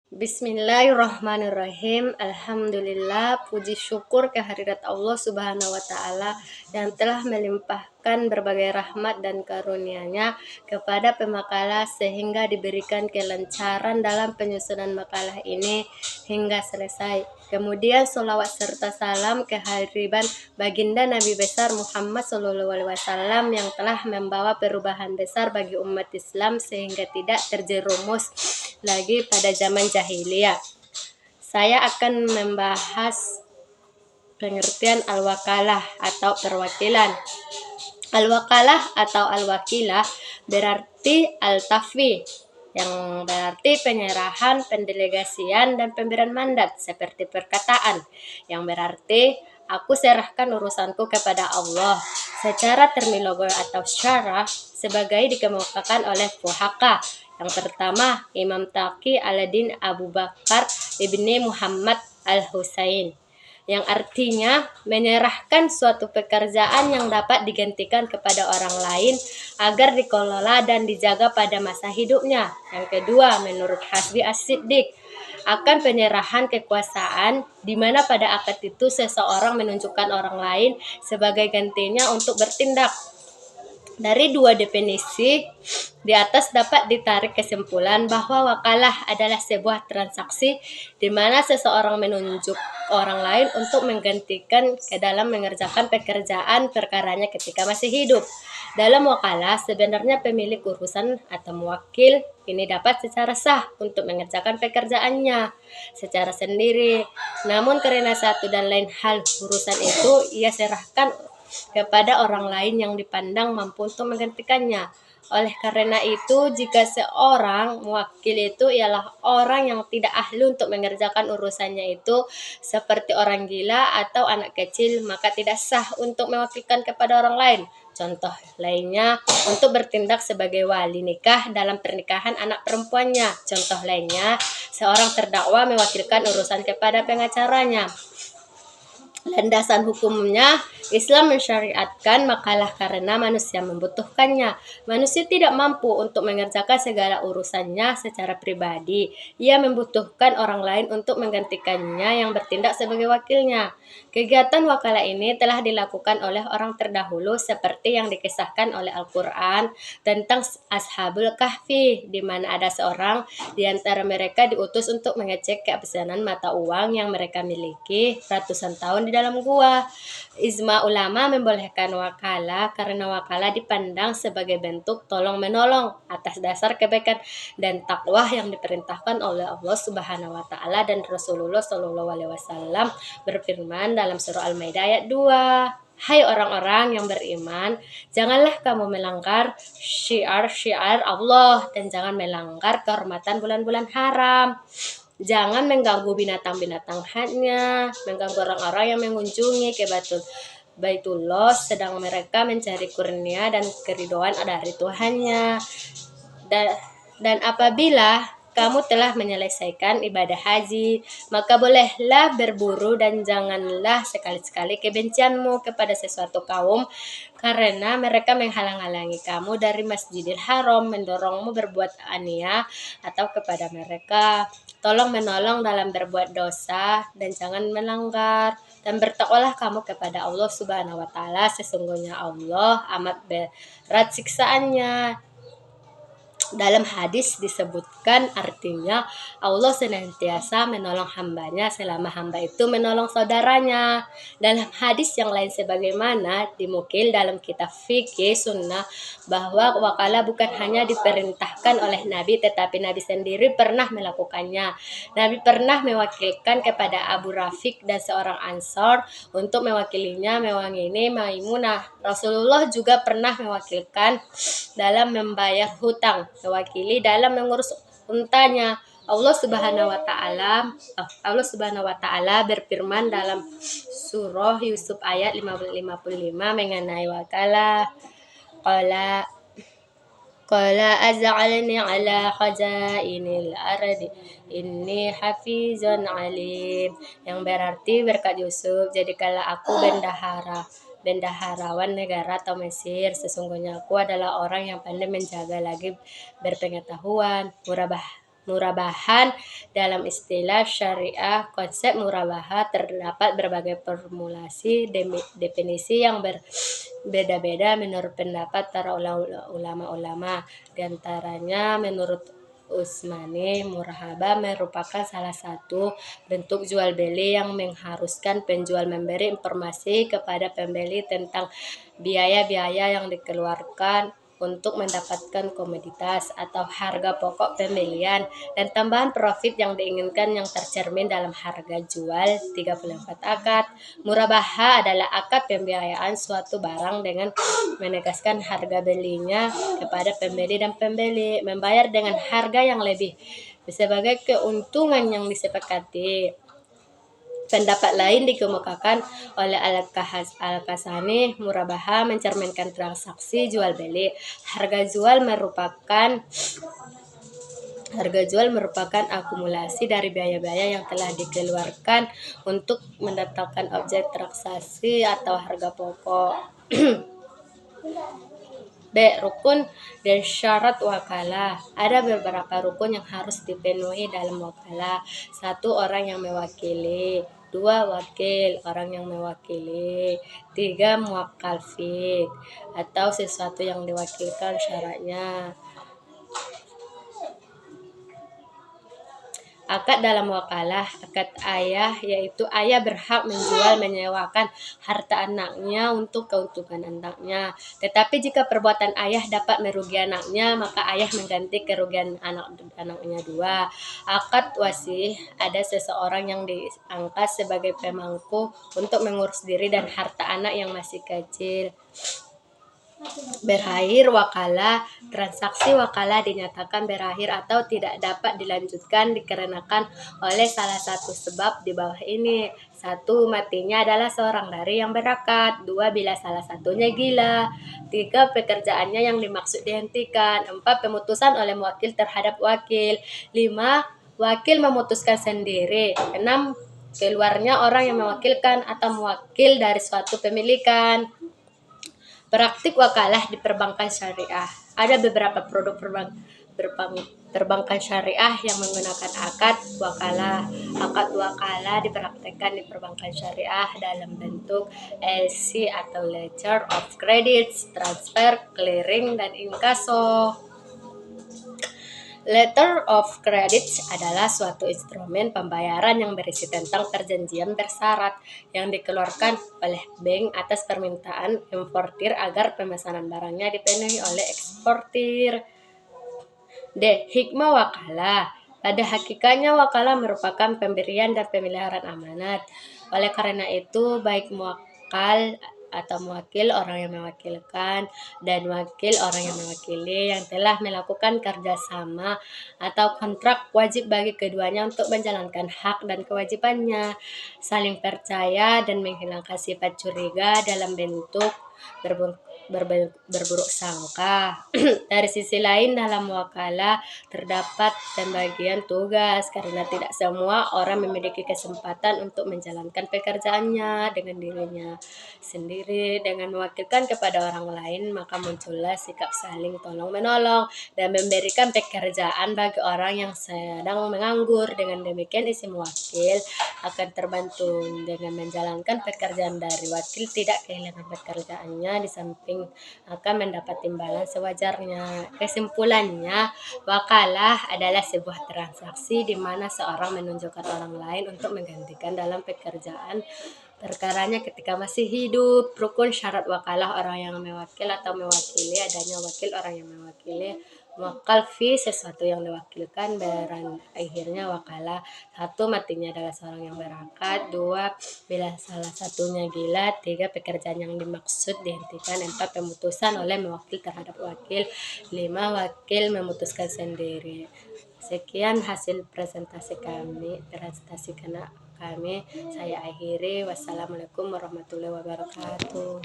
Bismillahirrahmanirrahim. Alhamdulillah, puji syukur kehadirat Allah Subhanahu wa Ta'ala yang telah melimpahkan berbagai rahmat dan karunia-Nya kepada pemakalah sehingga diberikan kelancaran dalam penyusunan makalah ini hingga selesai. Kemudian sholawat serta salam kehadiran baginda Nabi besar Muhammad SAW yang telah membawa perubahan besar bagi umat Islam sehingga tidak terjerumus lagi pada zaman jahiliyah. Saya akan membahas pengertian al-wakalah atau perwakilan. Al-wakalah atau al-wakilah berarti al-tafwi, yang berarti penyerahan, pendelegasian, dan pemberian mandat, seperti perkataan yang berarti aku serahkan urusanku kepada Allah. Secara terminologi atau syarah sebagai dikemukakan oleh fuqaha. Yang pertama, Imam Taqi Aladdin Abu Bakar ibni Muhammad al-Husain, yang artinya menyerahkan suatu pekerjaan yang dapat digantikan kepada orang lain agar dikelola dan dijaga pada masa hidupnya. Yang kedua, menurut Hasbi As-Siddiq, akan penyerahan kekuasaan di mana pada akad itu seseorang menunjukkan orang lain sebagai gantinya untuk bertindak. Dari dua definisi di atas dapat ditarik kesimpulan bahwa wakalah adalah sebuah transaksi di mana seseorang menunjuk orang lain untuk menggantikan ke dalam mengerjakan pekerjaan perkaranya ketika masih hidup. Dalam wakalah, sebenarnya pemilik urusan atau muwakil ini dapat secara sah untuk mengerjakan pekerjaannya secara sendiri. Namun karena satu dan lain hal urusan itu ia serahkan kepada orang lain yang dipandang mampu untuk menggantikannya. Oleh karena itu, jika seorang muwakil itu ialah orang yang tidak ahli untuk mengerjakan urusannya itu seperti orang gila atau anak kecil, maka tidak sah untuk mewakilkan kepada orang lain. Contoh lainnya, untuk bertindak sebagai wali nikah dalam pernikahan anak perempuannya. Contoh lainnya, seorang terdakwa mewakilkan urusan kepada pengacaranya. Landasan hukumnya, Islam mensyariatkan makalah karena manusia membutuhkannya. Manusia tidak mampu untuk mengerjakan segala urusannya secara pribadi. Ia membutuhkan orang lain untuk menggantikannya yang bertindak sebagai wakilnya. Kegiatan wakalah ini telah dilakukan oleh orang terdahulu seperti yang dikisahkan oleh Al-Quran tentang Ashabul Kahfi, di mana ada seorang di antara mereka diutus untuk mengecek keabsahan mata uang yang mereka miliki ratusan tahun di dalam gua. Ijma ulama membolehkan wakalah karena wakalah dipandang sebagai bentuk tolong-menolong atas dasar kebaikan dan takwa yang diperintahkan oleh Allah Subhanahu wa Ta'ala, dan Rasulullah Shallallahu alaihi wasallam berfirman dalam surah Al-Maidah ayat 2, hai orang-orang yang beriman, janganlah kamu melanggar syiar-syiar Allah dan jangan melanggar kehormatan bulan-bulan haram. Jangan mengganggu binatang-binatang hanya mengganggu orang-orang yang mengunjungi ke Baitullah sedang mereka mencari kurnia dan keridhaan dari Tuhannya. Dan apabila kamu telah menyelesaikan ibadah haji, maka bolehlah berburu dan janganlah sekali-sekali kebencianmu kepada sesuatu kaum karena mereka menghalang-halangi kamu dari Masjidil Haram, mendorongmu berbuat ania atau kepada mereka. Tolong menolong dalam berbuat dosa dan jangan melanggar, dan bertakwalah kamu kepada Allah Subhanahu wa Ta'ala, sesungguhnya Allah amat berat siksaannya. Dalam hadis disebutkan artinya Allah senantiasa menolong hambanya selama hamba itu menolong saudaranya. Dalam hadis yang lain sebagaimana dimukil dalam kitab fikih sunnah bahwa wakalah bukan hanya diperintahkan oleh Nabi, tetapi Nabi sendiri pernah melakukannya. Nabi pernah mewakilkan kepada Abu Rafiq dan seorang Ansor untuk mewakilinya mewakili Maimunah. Rasulullah juga pernah mewakilkan dalam membayar hutang, mewakili dalam mengurus untanya. Allah Subhanahu wa Ta'ala berfirman dalam surah Yusuf ayat 55 mengenai wakalah. Qala az'alni ala khazainil ardi inni hafizun alim, yang berarti berkat Yusuf jadikanlah aku bendaharawan negara atau Mesir, sesungguhnya aku adalah orang yang pandai menjaga lagi berpengetahuan, Murabahan dalam istilah syariah, konsep murabaha terdapat berbagai formulasi definisi yang berbeda-beda menurut pendapat para ulama. Di antaranya menurut Usmani, murahaba merupakan salah satu bentuk jual beli yang mengharuskan penjual memberi informasi kepada pembeli tentang biaya-biaya yang dikeluarkan untuk mendapatkan komoditas atau harga pokok pembelian dan tambahan profit yang diinginkan yang tercermin dalam harga jual. 34 akad. Murabaha adalah akad pembiayaan suatu barang dengan menegaskan harga belinya kepada pembeli dan pembeli membayar dengan harga yang lebih sebagai keuntungan yang disepakati. Pendapat lain dikemukakan oleh Al-Kasani, murabaha mencerminkan transaksi jual beli. Harga jual merupakan akumulasi dari biaya-biaya yang telah dikeluarkan untuk mendatangkan objek transaksi atau harga pokok. B. Rukun dan syarat wakalah. Ada beberapa rukun yang harus dipenuhi dalam wakalah. 1. Orang yang mewakili. 2. Wakil, orang yang mewakili. 3. Muwakkal fiq, atau sesuatu yang diwakilkan syaratnya. Akad dalam wakalah. Akad ayah, yaitu ayah berhak menjual menyewakan harta anaknya untuk keuntungan anaknya. Tetapi jika perbuatan ayah dapat merugi anaknya, maka ayah mengganti kerugian anaknya. 2. Akad wasih. Ada seseorang yang diangkat sebagai pemangku untuk mengurus diri dan harta anak yang masih kecil. Berakhir wakalah. Transaksi wakalah dinyatakan berakhir atau tidak dapat dilanjutkan dikarenakan oleh salah satu sebab di bawah ini. 1. Matinya adalah seorang dari yang berakad. 2. Bila salah satunya gila. 3. Pekerjaannya yang dimaksud dihentikan. 4. Pemutusan oleh wakil terhadap wakil. 5. Wakil memutuskan sendiri. 6. Keluarnya orang yang mewakilkan atau mewakil dari suatu pemilikan. Praktik wakalah di perbankan syariah. Ada beberapa produk perbankan syariah yang menggunakan akad wakalah. Akad wakalah dipraktikkan di perbankan syariah dalam bentuk LC atau Letter of Credit, transfer, clearing, dan inkaso. Letter of Credit adalah suatu instrumen pembayaran yang berisi tentang perjanjian bersyarat yang dikeluarkan oleh bank atas permintaan importir agar pemesanan barangnya dipenuhi oleh eksportir. D. Hikmah wakalah. Pada hakikatnya wakalah merupakan pemberian dan pemeliharaan amanat. Oleh karena itu, baik muwakal atau mewakil orang yang mewakilkan dan wakil orang yang mewakili yang telah melakukan kerjasama atau kontrak, wajib bagi keduanya untuk menjalankan hak dan kewajibannya, saling percaya dan menghilangkan sifat curiga dalam bentuk berburuk sangka. Dari sisi lain, dalam wakalah terdapat pembagian tugas karena tidak semua orang memiliki kesempatan untuk menjalankan pekerjaannya dengan dirinya sendiri. Dengan mewakilkan kepada orang lain, maka muncullah sikap saling tolong-menolong dan memberikan pekerjaan bagi orang yang sedang menganggur. Dengan demikian, isi wakil akan terbantu dengan menjalankan pekerjaan dari wakil, tidak kehilangan pekerjaannya, di samping akan mendapat timbalan sewajarnya. Kesimpulannya, wakalah adalah sebuah transaksi di mana seorang menunjukkan orang lain untuk menggantikan dalam pekerjaan perkaranya ketika masih hidup. Rukun syarat wakalah orang yang mewakil atau mewakili. Adanya wakil orang yang mewakili. Muwakkal fi, sesuatu yang diwakilkan. Berakhirnya wakalah. 1. Matinya adalah seorang yang berakad. 2. Bila salah satunya gila. 3. Pekerjaan yang dimaksud dihentikan. 4. Pemutusan oleh mewakil terhadap wakil. 5. Wakil memutuskan sendiri. Sekian hasil presentasi kami. Saya akhiri. Wassalamualaikum warahmatullahi wabarakatuh.